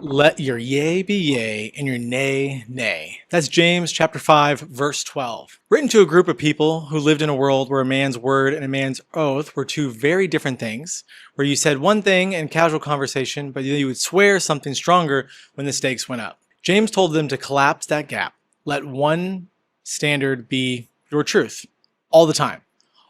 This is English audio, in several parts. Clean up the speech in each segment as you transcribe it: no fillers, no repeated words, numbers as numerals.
Let your yea be yea and your nay, nay. That's James chapter 5, verse 12. Written to a group of people who lived in a world where a man's word and a man's oath were two very different things, where you said one thing in casual conversation, but you would swear something stronger when the stakes went up. James told them to collapse that gap. Let one standard be your truth all the time.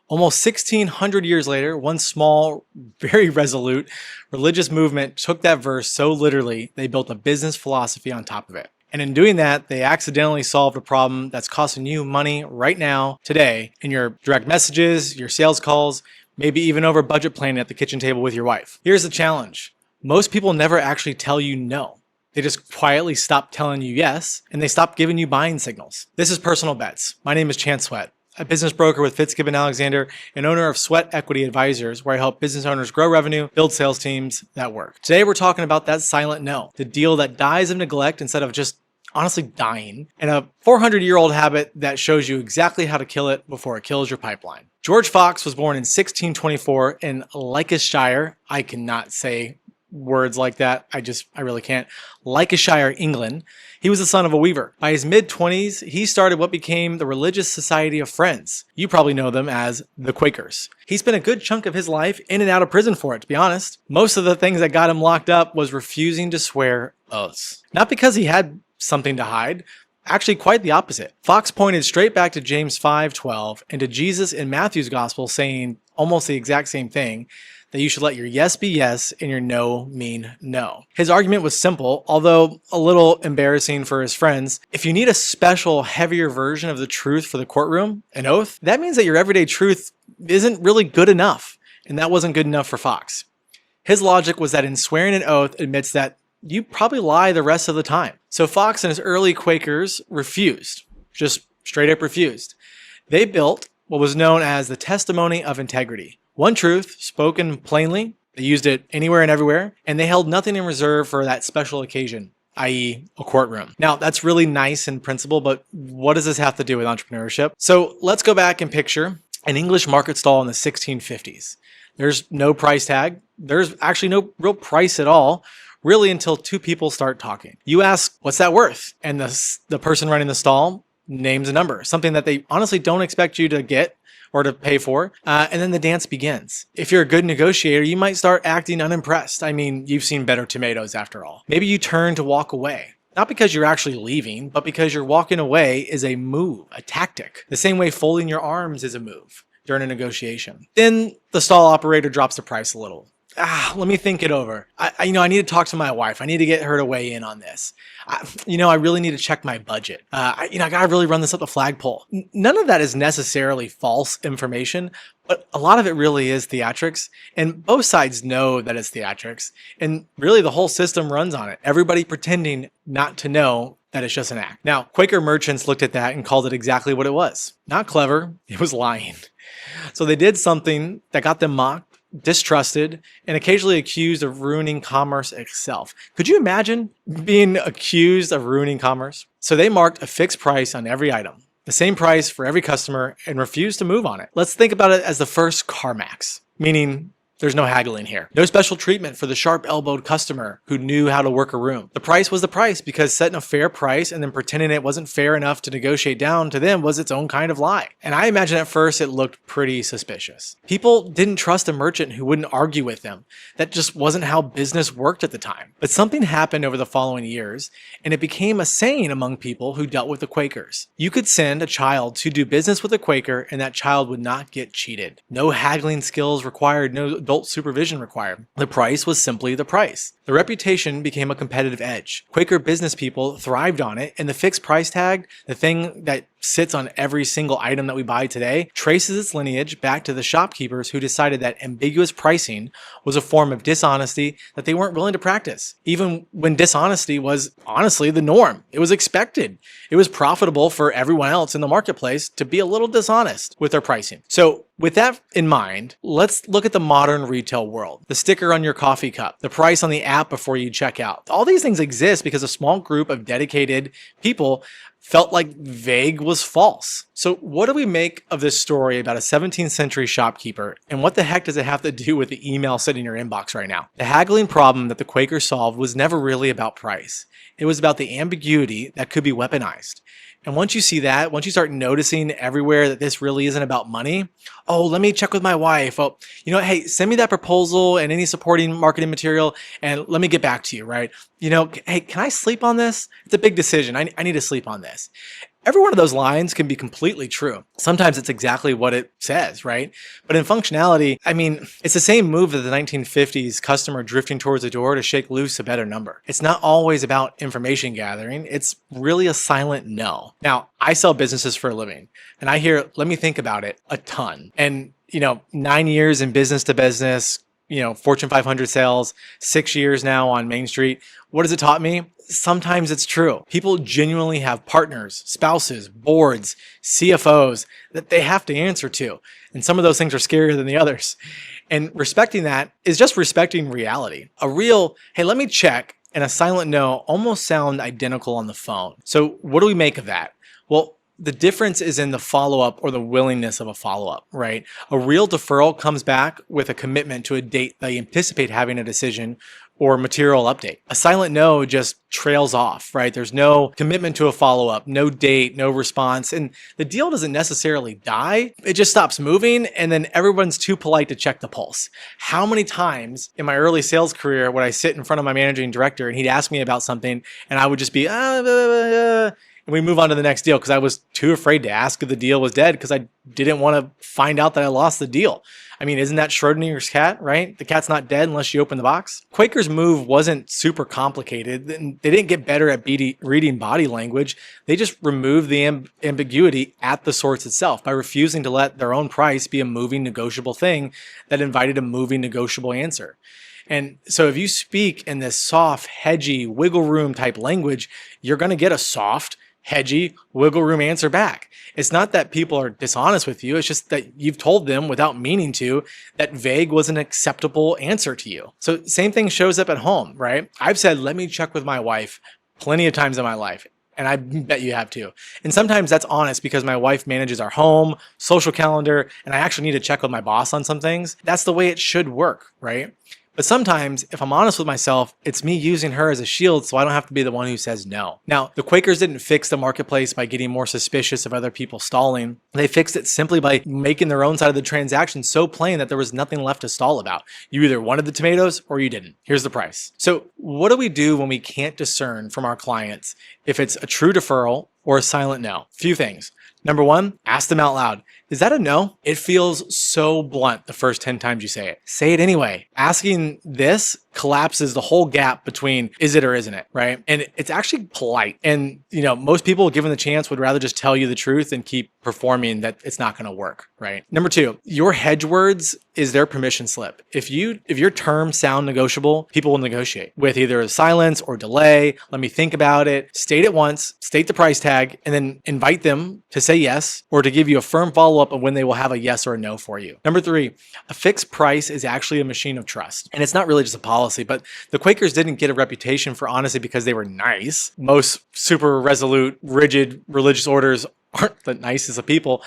Almost 1,600 years later, one small, very resolute religious movement took that verse so literally, they built a business philosophy on top of it. And in doing that, they accidentally solved a problem that's costing you money right now, today, in your direct messages, your sales calls, maybe even over budget planning at the kitchen table with your wife. Here's the challenge. Most people never actually tell you no. They just quietly stop telling you yes, and they stop giving you buying signals. This is Personal Bets. My name is Chance Sweat, a business broker with Fitzgibbon Alexander and owner of Sweat Equity Advisors, where I help business owners grow revenue, build sales teams that work. Today, we're talking about that silent no, the deal that dies of neglect instead of just honestly dying, and a 400-year-old habit that shows you exactly how to kill it before it kills your pipeline. George Fox was born in 1624 in Lancashire. I cannot say words like that. I really can't. Lancashire, England. He was the son of a weaver. By his mid-20s, he started what became the Religious Society of Friends. You probably know them as the Quakers. He spent a good chunk of his life in and out of prison for it, to be honest. Most of the things that got him locked up was refusing to swear oaths. Not because he had something to hide, actually quite the opposite. Fox pointed straight back to James 5:12 and to Jesus in Matthew's gospel saying almost the exact same thing, that you should let your yes be yes and your no mean no. His argument was simple, although a little embarrassing for his friends. If you need a special, heavier version of the truth for the courtroom, an oath, that means that your everyday truth isn't really good enough, and that wasn't good enough for Fox. His logic was that in swearing an oath admits that you probably lie the rest of the time. So Fox and his early Quakers refused, just straight up refused. They built what was known as the testimony of integrity. One truth, spoken plainly. They used it anywhere and everywhere, and they held nothing in reserve for that special occasion, i.e. a courtroom. Now, that's really nice in principle, but what does this have to do with entrepreneurship? So let's go back and picture an English market stall in the 1650s. There's no price tag. There's actually no real price at all, really, until two people start talking. You ask, what's that worth? And the person running the stall names a number, something that they honestly don't expect you to get or to pay for, and then the dance begins. If you're a good negotiator, you might start acting unimpressed. I mean, you've seen better tomatoes after all. Maybe you turn to walk away. Not because you're actually leaving, but because you're walking away is a move, a tactic. The same way folding your arms is a move during a negotiation. Then the stall operator drops the price a little. Let me think it over. I need to talk to my wife. I need to get her to weigh in on this. I really need to check my budget. I gotta really run this up the flagpole. None of that is necessarily false information, but a lot of it really is theatrics, and both sides know that it's theatrics, and really the whole system runs on it. Everybody pretending not to know that it's just an act. Now, Quaker merchants looked at that and called it exactly what it was. Not clever, it was lying. So they did something that got them mocked, distrusted, and occasionally accused of ruining commerce itself. Could you imagine being accused of ruining commerce? So they marked a fixed price on every item, the same price for every customer, and refused to move on it. Let's think about it as the first CarMax, meaning there's no haggling here. No special treatment for the sharp-elbowed customer who knew how to work a room. The price was the price, because setting a fair price and then pretending it wasn't fair enough to negotiate down to them was its own kind of lie. And I imagine at first it looked pretty suspicious. People didn't trust a merchant who wouldn't argue with them. That just wasn't how business worked at the time. But something happened over the following years, and it became a saying among people who dealt with the Quakers. You could send a child to do business with a Quaker, and that child would not get cheated. No haggling skills required, no adult supervision required. The price was simply the price. The reputation became a competitive edge. Quaker business people thrived on it, and the fixed price tag, the thing that sits on every single item that we buy today, traces its lineage back to the shopkeepers who decided that ambiguous pricing was a form of dishonesty that they weren't willing to practice. Even when dishonesty was honestly the norm. It was expected. It was profitable for everyone else in the marketplace to be a little dishonest with their pricing. So with that in mind, let's look at the modern retail world. The sticker on your coffee cup, the price on the app before you check out. All these things exist because a small group of dedicated people felt like vague was false. So what do we make of this story about a 17th century shopkeeper, and what the heck does it have to do with the email sitting in your inbox right now? The haggling problem that the Quakers solved was never really about price. It was about the ambiguity that could be weaponized. And once you see that, once you start noticing everywhere that this really isn't about money, oh, let me check with my wife. Oh, you know, hey, send me that proposal and any supporting marketing material and let me get back to you, right? You know, hey, can I sleep on this? It's a big decision. I need to sleep on this. Every one of those lines can be completely true. Sometimes it's exactly what it says, right? But in functionality, I mean, it's the same move of the 1950s customer drifting towards the door to shake loose a better number. It's not always about information gathering. It's really a silent no. Now, I sell businesses for a living, and I hear, let me think about it, a ton. And, 9 years in business to business, Fortune 500 sales, 6 years now on Main Street. What has it taught me? Sometimes it's true. People genuinely have partners, spouses, boards, CFOs that they have to answer to. And some of those things are scarier than the others. And respecting that is just respecting reality. A real, hey, let me check, and a silent no almost sound identical on the phone. So what do we make of that? Well, the difference is in the follow-up or the willingness of a follow-up, right? A real deferral comes back with a commitment to a date that you anticipate having a decision or material update. A silent no just trails off, right? There's no commitment to a follow-up, no date, no response, and the deal doesn't necessarily die. It just stops moving, and then everyone's too polite to check the pulse. How many times in my early sales career would I sit in front of my managing director and he'd ask me about something and I would just be, and we move on to the next deal because I was too afraid to ask if the deal was dead because I didn't want to find out that I lost the deal. I mean, isn't that Schrodinger's cat, right? The cat's not dead unless you open the box. Quaker's move wasn't super complicated. They didn't get better at reading body language. They just removed the ambiguity at the source itself by refusing to let their own price be a moving, negotiable thing that invited a moving, negotiable answer. And so if you speak in this soft, hedgy, wiggle room type language, you're going to get a soft, hedgy, wiggle room answer back. It's not that people are dishonest with you. It's just that you've told them without meaning to that vague was an acceptable answer to you. So same thing shows up at home, right? I've said, let me check with my wife plenty of times in my life. And I bet you have too. And sometimes that's honest because my wife manages our home, social calendar, and I actually need to check with my boss on some things. That's the way it should work, right? But sometimes, if I'm honest with myself, it's me using her as a shield so I don't have to be the one who says no. Now, the Quakers didn't fix the marketplace by getting more suspicious of other people stalling. They fixed it simply by making their own side of the transaction so plain that there was nothing left to stall about. You either wanted the tomatoes or you didn't. Here's the price. So what do we do when we can't discern from our clients if it's a true deferral or a silent no? Few things. Number one, ask them out loud. Is that a no? It feels so blunt the first 10 times you say it. Say it anyway. Asking this collapses the whole gap between is it or isn't it, right? And it's actually polite. And, most people given the chance would rather just tell you the truth and keep performing that it's not going to work, right? Number two, your hedge words is their permission slip. If your terms sound negotiable, people will negotiate with either a silence or delay. Let me think about it. State it once, state the price tag, and then invite them to say yes or to give you a firm follow-up of when they will have a yes or a no for you. Number three, a fixed price is actually a machine of trust. And it's not really just a policy, but the Quakers didn't get a reputation for honesty because they were nice. Most super resolute, rigid religious orders aren't the nicest of people.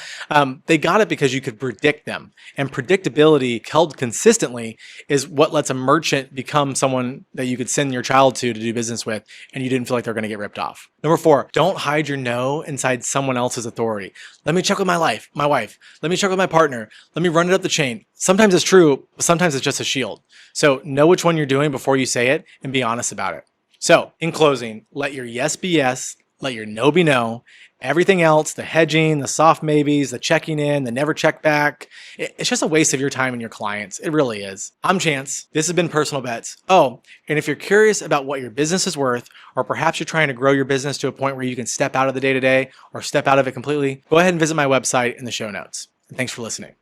They got it because you could predict them. And predictability held consistently is what lets a merchant become someone that you could send your child to do business with and you didn't feel like they're going to get ripped off. Number four, don't hide your no inside someone else's authority. Let me check with my wife. Let me check with my partner. Let me run it up the chain. Sometimes it's true, but sometimes it's just a shield. So know which one you're doing before you say it and be honest about it. So in closing, let your yes be yes, let your no be no. Everything else, the hedging, the soft maybes, the checking in, the never check back, it's just a waste of your time and your clients. It really is. I'm Chance. This has been Personal Bets. Oh, and if you're curious about what your business is worth, or perhaps you're trying to grow your business to a point where you can step out of the day-to-day or step out of it completely, go ahead and visit my website in the show notes. And thanks for listening.